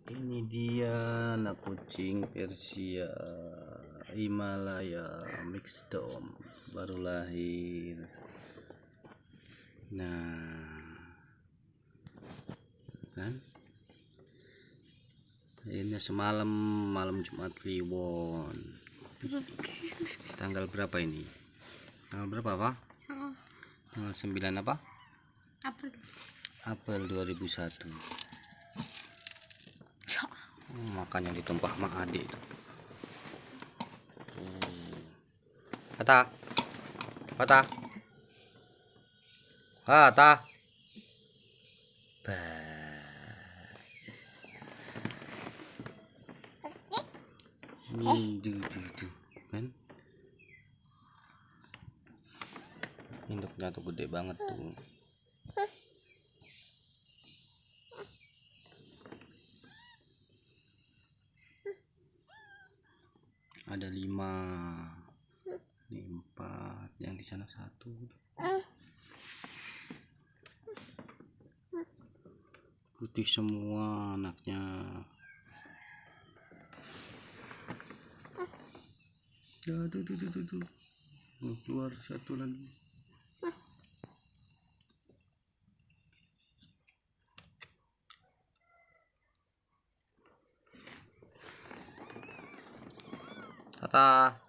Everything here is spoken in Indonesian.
Ini dia anak kucing Persia Himalaya mixed dom, baru lahir. Nah, kan ini semalam malam Jumat Kliwon. Tanggal berapa ini? Tanggal berapa, Pak? Tanggal 9 apa? April 2001. Makanya ditumpah sama adik itu. Kata Kata kan induknya tuh gede banget tuh. Ada 5, ini 4, yang di sana 1. Putih semua anaknya. Ya, tuh. Keluar 1 lagi. Tata.